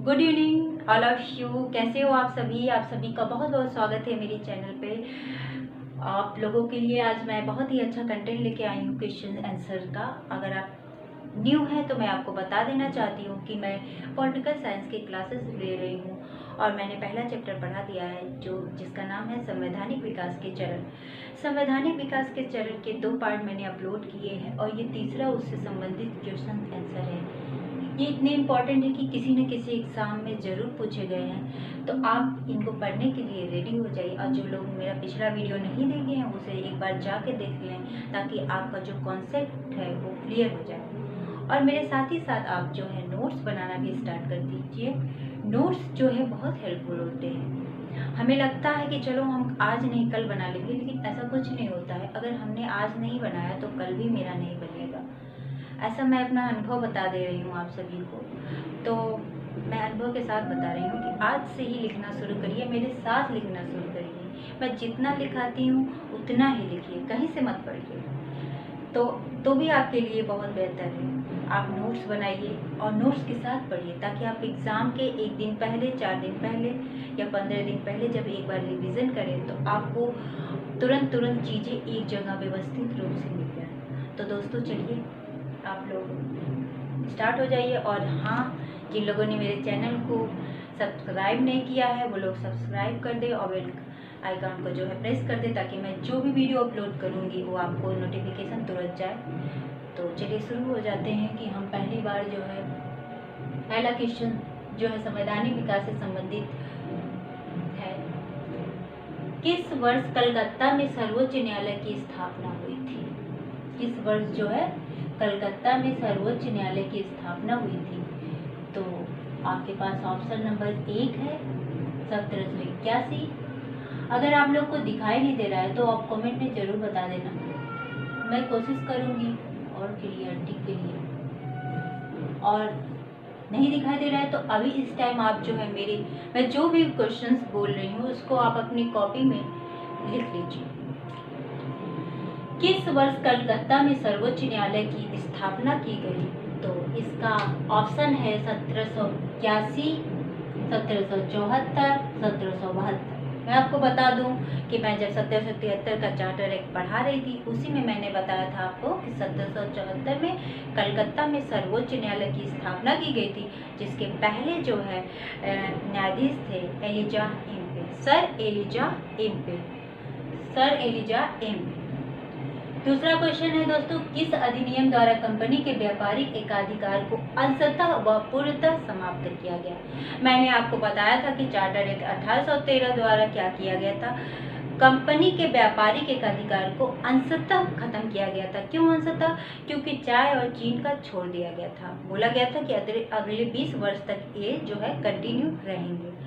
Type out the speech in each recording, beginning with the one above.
Good evening all of you. कैसे हो आप सभी का बहुत बहुत स्वागत है मेरे चैनल पे। आप लोगों के लिए आज मैं बहुत ही अच्छा कंटेंट लेके आई हूँ क्वेश्चन आंसर का। अगर आप न्यू है तो मैं आपको बता देना चाहती हूँ कि मैं पॉलिटिकल साइंस की क्लासेस ले रही हूँ और मैंने पहला चैप्टर पढ़ा दिया है जिसका नाम है संवैधानिक विकास के चरण। संवैधानिक विकास के चरण के 2 पार्ट मैंने अपलोड किए हैं और ये तीसरा उससे संबंधित क्वेश्चन आंसर है। ये इतने इम्पॉर्टेंट है कि किसी न किसी एग्ज़ाम में ज़रूर पूछे गए हैं, तो आप इनको पढ़ने के लिए रेडी हो जाइए। और जो लोग मेरा पिछला वीडियो नहीं देखे हैं उसे एक बार जाके देख लें ताकि आपका जो कॉन्सेप्ट है वो क्लियर हो जाए। और मेरे साथ ही साथ आप जो है नोट्स बनाना भी स्टार्ट कर दीजिए। नोट्स जो है बहुत हेल्पफुल होते हैं। हमें लगता है कि चलो हम आज नहीं कल बना लेंगे, लेकिन ऐसा कुछ नहीं होता है। अगर हमने आज नहीं बनाया तो कल भी मेरा नहीं बनेगा। ऐसा मैं अपना अनुभव बता दे रही हूँ आप सभी को। तो मैं अनुभव के साथ बता रही हूँ कि आज से ही लिखना शुरू करिए, मेरे साथ लिखना शुरू करिए। मैं जितना लिखाती हूँ उतना ही लिखिए, कहीं से मत पढ़िए। तो भी आपके लिए बहुत बेहतर है। आप नोट्स बनाइए और नोट्स के साथ पढ़िए ताकि आप एग्ज़ाम के 1 दिन पहले, 4 दिन पहले या 15 दिन पहले जब एक बार रिवीजन करें तो आपको तुरंत चीज़ें एक जगह व्यवस्थित रूप से मिल जाए। तो दोस्तों चलिए आप लोग स्टार्ट हो जाइए। और हाँ, जिन लोगों ने मेरे चैनल को सब्सक्राइब नहीं किया है वो लोग सब्सक्राइब कर दे और बेल आइकन को जो है प्रेस कर दे ताकि मैं जो भी वीडियो अपलोड करूँगी वो आपको नोटिफिकेशन तुरंत जाए। तो चलिए शुरू हो जाते हैं कि हम पहली बार जो है पहला क्वेश्चन जो है संवैधानिक विकास से संबंधित है। किस वर्ष कलकत्ता में सर्वोच्च न्यायालय की स्थापना हुई थी? किस वर्ष जो है कलकत्ता में सर्वोच्च न्यायालय की स्थापना हुई थी? तो आपके पास ऑप्शन नंबर 1 है 1781। अगर आप लोग को दिखाई नहीं दे रहा है तो आप कमेंट में ज़रूर बता देना, मैं कोशिश करूँगी और क्लियरिटी के लिए। और नहीं दिखाई दे रहा है तो अभी इस टाइम आप जो है मैं जो भी क्वेश्चंस बोल रही हूँ उसको आप अपनी कॉपी में लिख लीजिए। किस वर्ष कलकत्ता में सर्वोच्च न्यायालय की स्थापना की गई? तो इसका ऑप्शन है 1781, 1774, 1772। मैं आपको बता दूं कि मैं जब 1773 का चार्टर एक्ट पढ़ा रही थी उसी में मैंने बताया था आपको कि 1774 में कलकत्ता में सर्वोच्च न्यायालय की स्थापना की गई थी, जिसके पहले जो है न्यायाधीश थे Elijah Impey, sir Elijah Impey. दूसरा क्वेश्चन है दोस्तों, किस अधिनियम द्वारा कंपनी के व्यापारिक एकाधिकार को अंशतः व पूर्णतः समाप्त किया गया? मैंने आपको बताया था कि चार्टर एक्ट 1813 द्वारा क्या किया गया था, कंपनी के व्यापारिक एकाधिकार को अंशतः खत्म किया गया था। क्यों अंशतः? क्योंकि चाय और चीन का छोड़ दिया गया था। बोला गया था कि अगले 20 वर्ष तक ये जो है कंटिन्यू रहेंगे।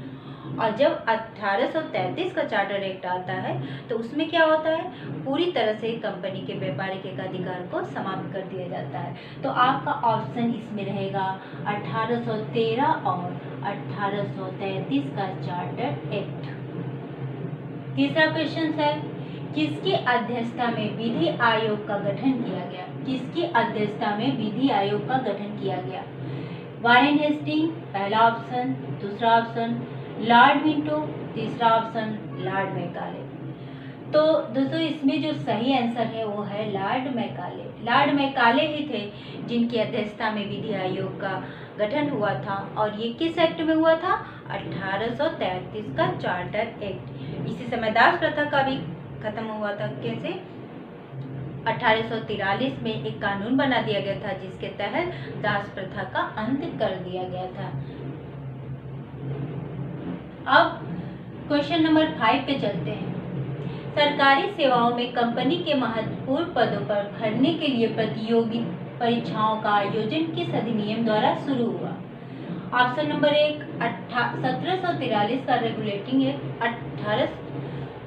और जब 1833 का चार्टर एक्ट आता है तो उसमें क्या होता है, पूरी तरह से कंपनी के व्यापारिक एकाधिकार को समाप्त कर दिया जाता है। तो आपका ऑप्शन इसमें रहेगा 1813 और 1833 का चार्टर एक्ट। तीसरा क्वेश्चन है, किसकी अध्यक्षता में विधि आयोग का गठन किया गया? किसकी अध्यक्षता में विधि आयोग का गठन किया गया? वारेन हेस्टिंग पहला ऑप्शन, दूसरा ऑप्शन लॉर्ड मिंटो, तीसरा ऑप्शन लॉर्ड मैकाले। तो दोस्तों इसमें जो सही आंसर है वो है लॉर्ड मैकाले। लॉर्ड मैकाले ही थे जिनकी अध्यक्षता में विधि आयोग का गठन हुआ था। और ये किस एक्ट में हुआ था? 1833 का चार्टर एक्ट। इसी समय दास प्रथा का भी खत्म हुआ था। कैसे? 1843 में एक कानून बना दिया गया था जिसके तहत दास प्रथा का अंत कर दिया गया था। अब क्वेश्चन नंबर 5 पे चलते हैं। सरकारी सेवाओं में कंपनी के महत्वपूर्ण पदों पर भरने के लिए प्रतियोगी परीक्षाओं का आयोजन किस अधिनियम द्वारा शुरू हुआ? ऑप्शन नंबर 1 1743 का रेगुलेटिंग एक्ट,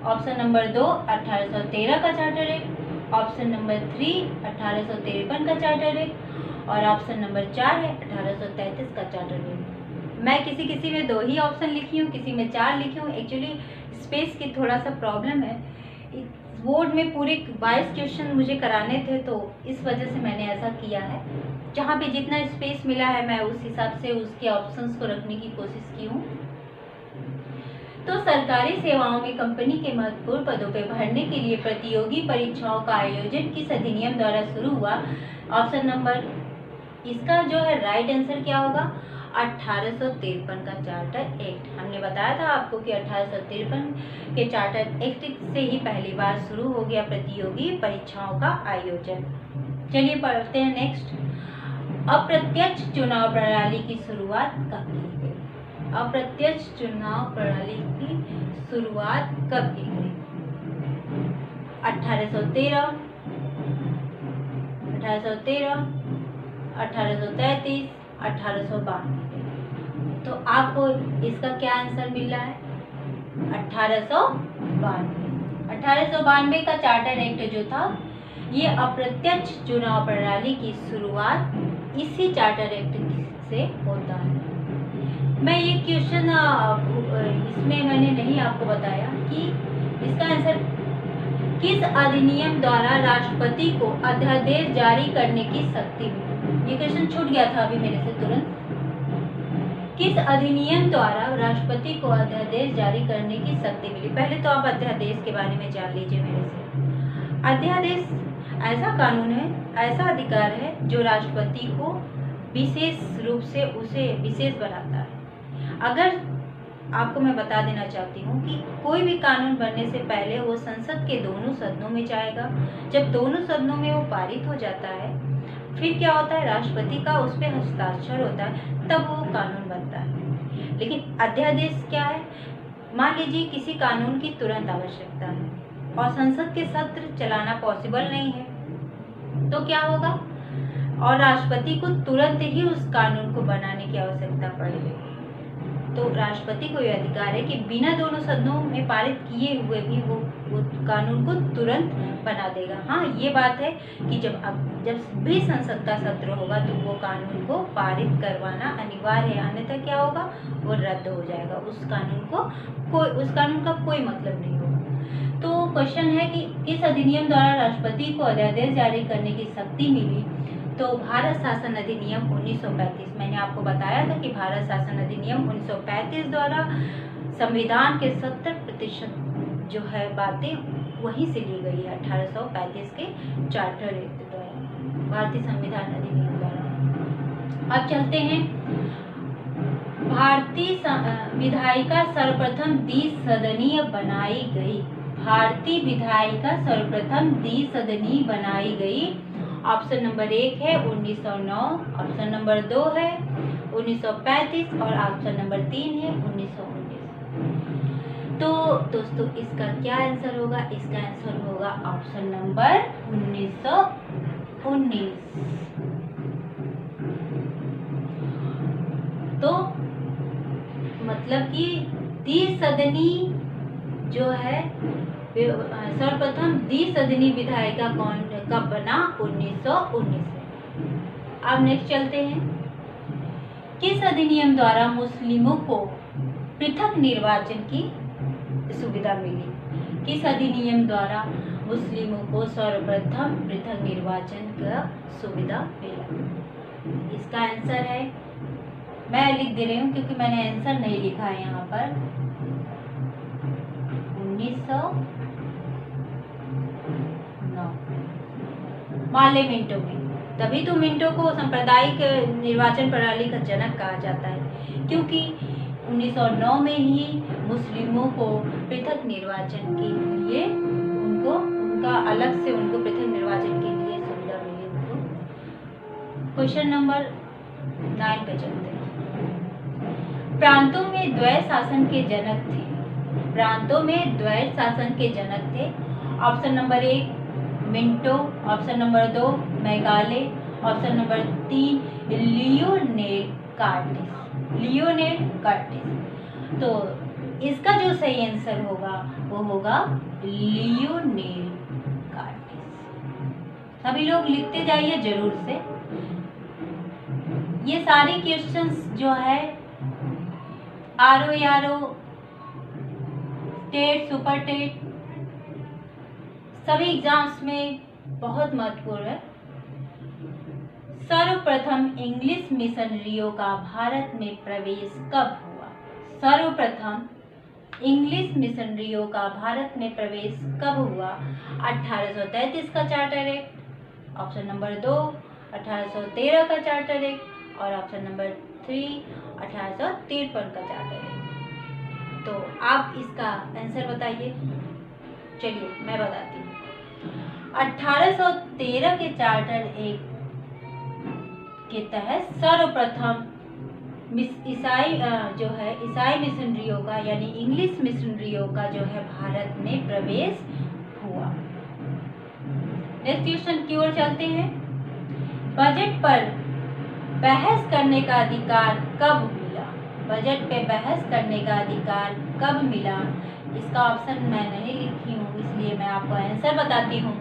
ऑप्शन नंबर 2 1813 का चार्टर एक्ट, ऑप्शन नंबर 3 1853 का चार्टर एक्ट और ऑप्शन नंबर 4 है 1833 का चार्टर एक्ट। मैं किसी में 2 ही ऑप्शन लिखी हूँ, किसी में 4 लिखी हूँ। एक्चुअली स्पेस की थोड़ा सा प्रॉब्लम है। बोर्ड में पूरे 22 क्वेश्चन मुझे कराने थे तो इस वजह से मैंने ऐसा किया है। जहाँ पे जितना स्पेस मिला है मैं उस हिसाब से उसके ऑप्शंस को रखने की कोशिश की हूँ। तो सरकारी सेवाओं में कंपनी के महत्वपूर्ण पदों पर भरने के लिए प्रतियोगी परीक्षाओं का आयोजन किस अधिनियम द्वारा शुरू हुआ? ऑप्शन नंबर, इसका जो है राइट आंसर क्या होगा? 1853 का चार्टर एक्ट। हमने बताया था आपको कि 1853 के चार्टर एक्ट से ही पहली बार शुरू हो गया प्रतियोगी परीक्षाओं का आयोजन। चलिए पढ़ते हैं नेक्स्ट। अप्रत्यक्ष चुनाव प्रणाली की शुरुआत कब की गई? अप्रत्यक्ष चुनाव प्रणाली की शुरुआत कब की गई? 1813, 1833, 1892। तो आपको इसका क्या आंसर मिल रहा है? 1892। 1892 का चार्टर एक्ट जो था, ये अप्रत्यक्ष चुनाव प्रणाली की शुरुआत इसी चार्टर एक्ट से होता है। मैं ये क्वेश्चन इसमें मैंने नहीं आपको बताया कि इसका आंसर किस अधिनियम द्वारा राष्ट्रपति को अध्यादेश जारी करने की शक्ति मिली? ये क्वेश्चन छूट गया था अभी मेरे से तुरंत। किस अधिनियम द्वारा राष्ट्रपति को अध्यादेश जारी करने की शक्ति मिली? पहले तो आप अध्यादेश के बारे में जान लीजिए मेरे से। अध्यादेश ऐसा कानून है, ऐसा अधिकार है जो राष्ट्रपति को विशेष रूप से उसे विशेष बनाता है। अगर आपको मैं बता देना चाहती हूँ कि कोई भी कानून बनने से पहले वो संसद के दोनों सदनों में जाएगा। जब दोनों सदनों में वो पारित हो जाता है, फिर क्या होता है, राष्ट्रपति का उस पर हस्ताक्षर होता है, तब वो कानून बनता है। लेकिन अध्यादेश क्या है? मान लीजिए किसी कानून की तुरंत आवश्यकता है और संसद के सत्र चलाना पॉसिबल नहीं है, तो क्या होगा? और राष्ट्रपति को तुरंत ही उस कानून को बनाने की आवश्यकता पड़ेगी। तो राष्ट्रपति को यह अधिकार है कि बिना दोनों सदनों में पारित किए हुए भी वो कानून को तुरंत बना देगा। हाँ, ये बात है कि जब भी संसद का सत्र होगा तो वो कानून को पारित करवाना अनिवार्य है, अन्यथा क्या होगा, वो रद्द हो जाएगा। उस कानून का कोई मतलब नहीं होगा। तो क्वेश्चन है कि किस अधिनियम द्वारा राष्ट्रपति को अध्यादेश जारी करने की शक्ति मिली? तो भारत शासन अधिनियम 1935। मैंने आपको बताया था कि भारत शासन अधिनियम 1935 द्वारा संविधान के 70% जो है बातें वहीं से ली गई है, 1835 के चार्टर एक्ट द्वारा, भारतीय संविधान अधिनियम द्वारा। अब चलते हैं, भारतीय विधायिका सर्वप्रथम द्विसदनीय बनाई गई। भारतीय विधायिका सर्वप्रथम द्विसदनीय बनाई गई। ऑप्शन नंबर 1 है 1909, ऑप्शन नंबर 2 है 1935 और ऑप्शन नंबर 3 है 1919। तो दोस्तों इसका क्या आंसर होगा? इसका आंसर होगा ऑप्शन नंबर 1919। तो मतलब कि द्विसदनीय जो है, सर्वप्रथम द्विसदनीय विधायिका कब बना? 1919 में। अब नेक्स्ट चलते हैं, किस अधिनियम द्वारा मुस्लिमों को पृथक निर्वाचन की सुविधा मिली? किस अधिनियम द्वारा मुस्लिमों को सर्वप्रथम पृथक निर्वाचन का सुविधा मिला? इसका आंसर है, मैं लिख दे रही हूँ क्योंकि मैंने आंसर नहीं लिखा है यहाँ पर, 1909। मान ले मिंटो में, तभी तो मिंटो को सांप्रदायिक निर्वाचन प्रणाली का जनक कहा जाता है, क्योंकि 1909 में ही मुस्लिमों को पृथक निर्वाचन के लिए उनका अलग से उनको पृथक निर्वाचन के लिए सुविधा मिली उनको। क्वेश्चन नंबर 9 पे चलते हैं। प्रांतों में द्वैध शासन के जनक थे। प्रांतों में द्वैध शासन के जनक थे। Option number 1 Minto, option number 2 Meghalaya, option number 3 Lionel Curtis. Lionel Curtis. तो इसका जो सही आंसर होगा वो होगा लियोनेल कार्टिस। सभी लोग लिखते जाइए जरूर से। ये सारे क्वेश्चंस जो है आरओ, टेट, सुपर टेट, सभी एग्जाम्स में बहुत महत्वपूर्ण है। सर्वप्रथम इंग्लिश मिशनरियों का भारत में प्रवेश कब हुआ? सर्वप्रथम इंग्लिश मिशनरियों का भारत में प्रवेश कब हुआ? 1833 का चार्टर एक्ट, ऑप्शन नंबर 2 1813 का चार्टर एक्ट और ऑप्शन नंबर 3 1853 का चार्टर एक्ट। तो आप इसका आंसर बताइए। चलिए मैं बताती हूँ। 1813 के चार्टर एक्ट के तहत सर्वप्रथम ईसाई मिशनरियों का यानी इंग्लिश मिशनरियों का जो है भारत में प्रवेश हुआ। नेक्स्ट क्वेश्चन की ओर चलते हैं। बजट पर बहस करने का अधिकार कब मिला? बजट पे बहस करने का अधिकार कब मिला? इसका ऑप्शन मैं नहीं लिखी हूँ, इसलिए मैं आपको आंसर बताती हूँ।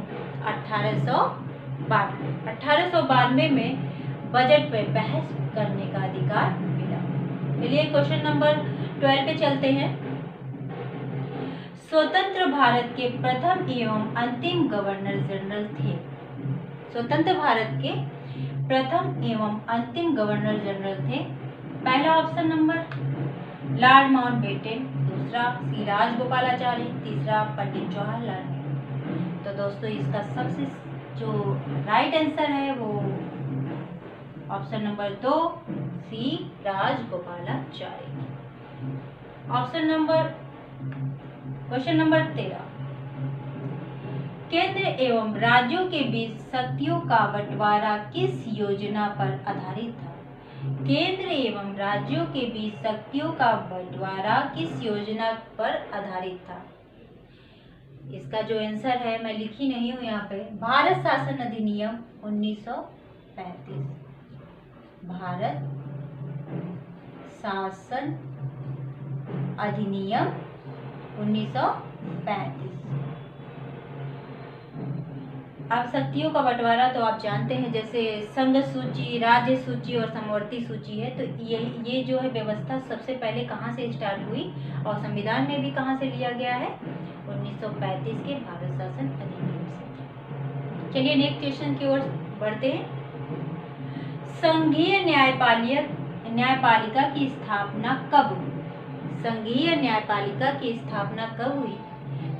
1892 में बजट पे बहस करने का अधिकार मिला। चलिए क्वेश्चन नंबर 12 पे चलते हैं। स्वतंत्र भारत के प्रथम एवं अंतिम गवर्नर जनरल थे। स्वतंत्र भारत के प्रथम एवं अंतिम गवर्नर जनरल थे। पहला ऑप्शन नंबर लॉर्ड माउंटबेटन, दूसरा सी राजगोपालाचारी, तीसरा पंडित जवाहरलाल नेहरू। तो दोस्तों इसका सबसे जो राइट आंसर है वो option number 2 C Rajagopalachari. Question number 13। केंद्र एवं राज्यों के बीच शक्तियों का बंटवारा किस योजना पर आधारित था? केंद्र एवं राज्यों के बीच शक्तियों का बंटवारा किस योजना पर आधारित था? इसका जो आंसर है मैं लिखी नहीं हूँ यहाँ पे। भारत शासन अधिनियम 1935। भारत शासन अधिनियम 1935। अब शक्तियों का बंटवारा तो आप जानते हैं, जैसे संघ सूची, राज्य सूची और समवर्ती सूची है। तो ये जो है व्यवस्था सबसे पहले कहाँ से स्टार्ट हुई और संविधान में भी कहाँ से लिया गया है? 1935 के भारत शासन अधिनियम से। चलिए नेक्स्ट क्वेश्चन की ओर बढ़ते हैं। संघीय न्यायपालिका की स्थापना कब हुई? संघीय न्यायपालिका की स्थापना कब हुई?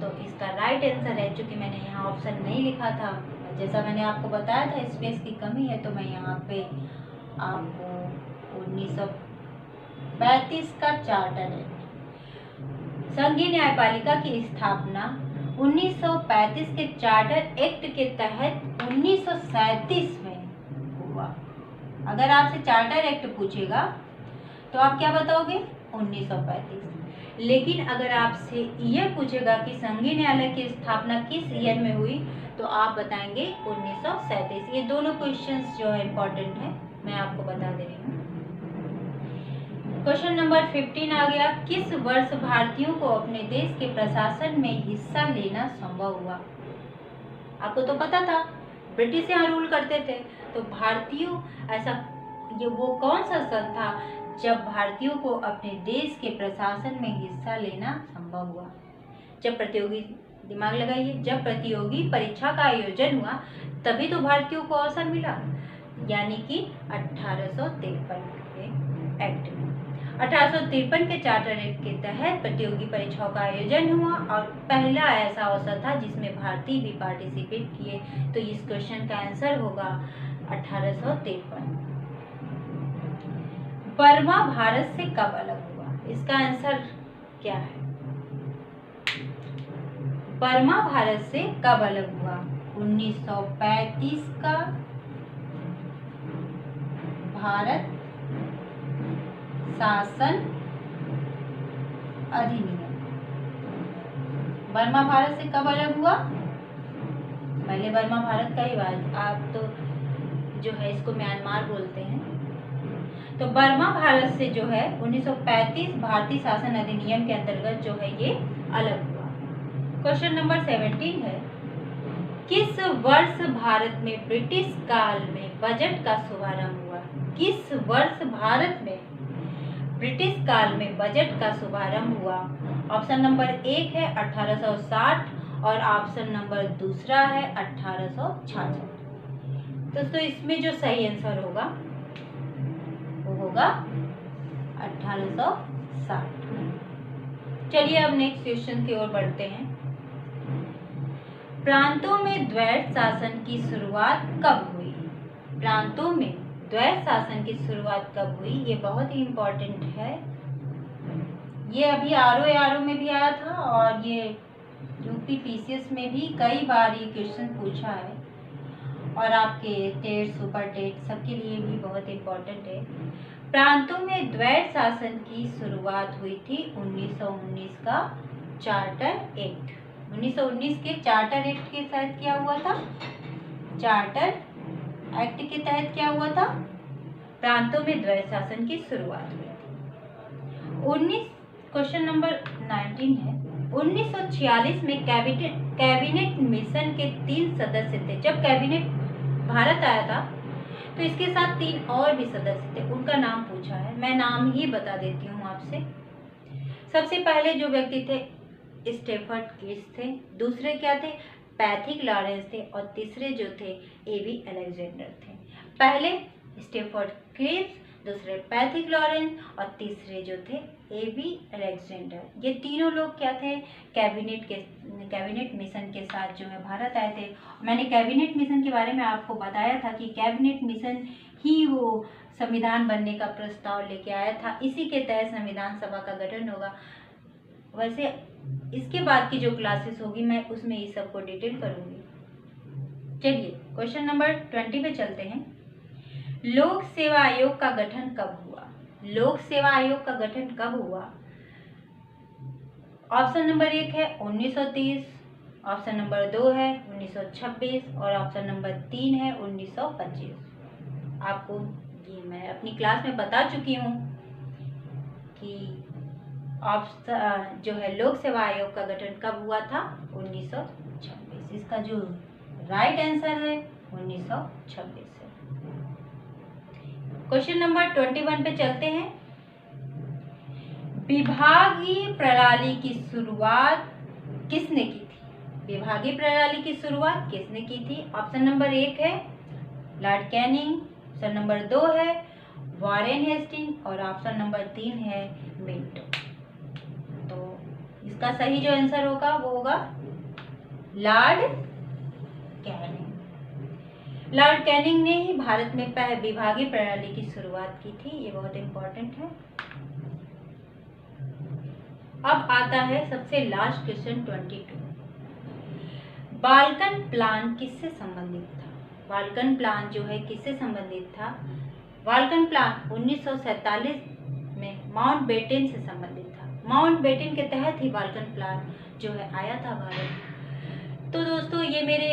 तो इसका राइट आंसर है, चूंकि मैंने यहाँ ऑप्शन नहीं लिखा था, जैसा मैंने आपको बताया था स्पेस की कमी है, तो मैं यहाँ पे आपको 1935 का चार्टर है। संघीय न्यायपालिका की स्थापना 1935 के चार्टर एक्ट के तहत 1937 में हुआ। अगर आपसे चार्टर एक्ट पूछेगा तो आप क्या बताओगे? 1935। लेकिन अगर आपसे ईयर पूछेगा कि संघीय न्यायालय की स्थापना किस ईयर में हुई, तो आप बताएंगे 1937। ये दोनों क्वेश्चंस जो है इम्पोर्टेंट है, मैं आपको बता दे रही हूँ। क्वेश्चन नंबर 15 आ गया। किस वर्ष भारतीयों को अपने देश के प्रशासन में हिस्सा लेना संभव हुआ? आपको तो पता था ब्रिटिश यहाँ रूल करते थे, तो भारतीयों ऐसा ये वो कौन सा सन था जब भारतीयों को अपने देश के प्रशासन में हिस्सा लेना संभव हुआ? जब प्रतियोगी, दिमाग लगाइए, जब प्रतियोगी परीक्षा का आयोजन हुआ तभी तो भारतीयों को अवसर मिला, यानी कि 1853 के एक्ट में। 1853 के चार्टर एक्ट के तहत प्रतियोगी परीक्षाओं का आयोजन हुआ और पहला ऐसा अवसर था जिसमें भारतीय भी पार्टिसिपेट किए। तो इस क्वेश्चन का आंसर होगा 1853। बर्मा भारत से कब अलग हुआ? इसका आंसर क्या है? बर्मा भारत से कब अलग हुआ? 1935 का भारत शासन अधिनियम। बर्मा भारत से कब अलग हुआ? पहले बर्मा भारत का ही बात, आप तो जो है इसको म्यांमार बोलते हैं। तो बर्मा भारत से जो है 1935 भारतीय शासन अधिनियम के अंतर्गत जो है ये अलग हुआ। क्वेश्चन नंबर 17 है। किस वर्ष भारत में ब्रिटिश काल में बजट का शुभारंभ हुआ? किस वर्ष भारत में ब्रिटिश काल में बजट का शुभारंभ हुआ? ऑप्शन नंबर 1 है 1860 और ऑप्शन नंबर दूसरा है 1866। दोस्तों इसमें जो सही आंसर होगा वो होगा 1860। चलिए अब नेक्स्ट क्वेश्चन की ओर बढ़ते हैं। प्रांतों में द्वैत शासन की शुरुआत कब हुई? प्रांतों में द्वैत शासन की शुरुआत कब हुई? ये बहुत ही इम्पोर्टेंट है। ये अभी आरओ में भी आया था और ये यूपी पीसीएस में भी कई बार ये क्वेश्चन पूछा है और आपके टेट सुपर टेट सबके लिए भी बहुत इम्पोर्टेंट है। प्रांतों में द्वैत शासन की शुरुआत हुई थी 1919 का चार्टर एक्ट। 1919 के चार्टर एक्ट के तहत क्या हुआ था? चार्टर एक्ट के तहत क्या हुआ था? प्रांतों में द्वैत शासन की शुरुआत हुई थी। क्वेश्चन नंबर 19 है। 1946 में कैबिनेट मिशन के 3 सदस्य थे। जब कैबिनेट भारत आया था तो इसके साथ 3 और भी सदस्य थे, उनका नाम पूछा है। मैं नाम ही बता देती हूँ आपसे। सबसे पहले जो व्यक्ति थे स्टेफर्ड क्रिप्स थे, दूसरे क्या थे? पैथिक लॉरेंस थे और तीसरे जो थे एबी अलेक्जेंडर थे। पहले स्टेफर्ड क्रिप्स, दूसरे पैथिक लॉरेंस और तीसरे जो थे एबी अलेक्जेंडर। ये तीनों लोग क्या थे? कैबिनेट मिशन के साथ जो है भारत आए थे। मैंने कैबिनेट मिशन के बारे में आपको बताया था कि कैबिनेट मिशन ही वो संविधान बनने का प्रस्ताव लेके आया था। इसी के तहत संविधान सभा का गठन होगा। वैसे इसके बाद की जो क्लासेस होगी मैं उसमें ये सबको डिटेल करूंगी। चलिए क्वेश्चन नंबर 20 पे चलते हैं। लोक सेवा आयोग का गठन कब हुआ? लोक सेवा आयोग का गठन कब हुआ? ऑप्शन नंबर 1 है 1930, ऑप्शन नंबर 2 है 1926 और ऑप्शन नंबर 3 है 1925। आपको ये मैं अपनी क्लास में बता चुकी हूँ कि ऑप्शन जो है लोक सेवा आयोग का गठन कब हुआ था? 1926। इसका जो राइट आंसर है 1926 है। क्वेश्चन नंबर 21 पे चलते हैं। विभागीय प्रणाली की शुरुआत किसने की थी? विभागीय प्रणाली की शुरुआत किसने की थी? ऑप्शन नंबर 1 है लॉर्ड कैनिंग, ऑप्शन नंबर 2 है वॉरेन हेस्टिंग और ऑप्शन नंबर 3 है मिंटो। तो इसका सही जो आंसर होगा वो होगा लॉर्ड कैनिंग। लॉर्ड कैनिंग ने ही भारत में विभागीय प्रणाली की शुरुआत की थी। ये बहुत इंपॉर्टेंट है। अब आता है सबसे लास्ट क्वेश्चन 22। बाल्कन प्लान किससे संबंधित था? बाल्कन प्लान जो है किससे संबंधित था? बाल्कन प्लान 1947 में माउंटबेटन से संबंधित था। माउंटबेटन के तहत ही बाल्कन प्लान जो है आया था भारत। तो दोस्तों ये मेरे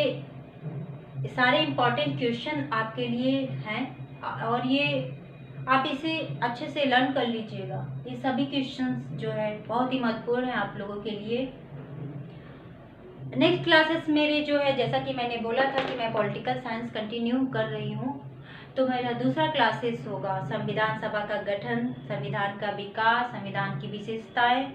सारे इम्पोर्टेंट क्वेश्चन आपके लिए हैं और ये आप इसे अच्छे से लर्न कर लीजिएगा। ये सभी क्वेश्चंस जो है बहुत ही महत्वपूर्ण है आप लोगों के लिए। नेक्स्ट क्लासेस मेरे जो है, जैसा कि मैंने बोला था कि मैं पॉलिटिकल साइंस कंटिन्यू कर रही हूँ, तो मेरा दूसरा क्लासेस होगा संविधान सभा का गठन, संविधान का विकास, संविधान की विशेषताएं।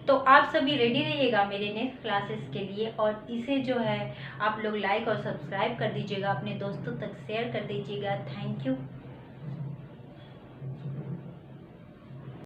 तो आप सभी रेडी रहिएगा मेरे नेक्स्ट क्लासेस के लिए और इसे जो है आप लोग लाइक और सब्सक्राइब कर दीजिएगा, अपने दोस्तों तक शेयर कर दीजिएगा। Thank you.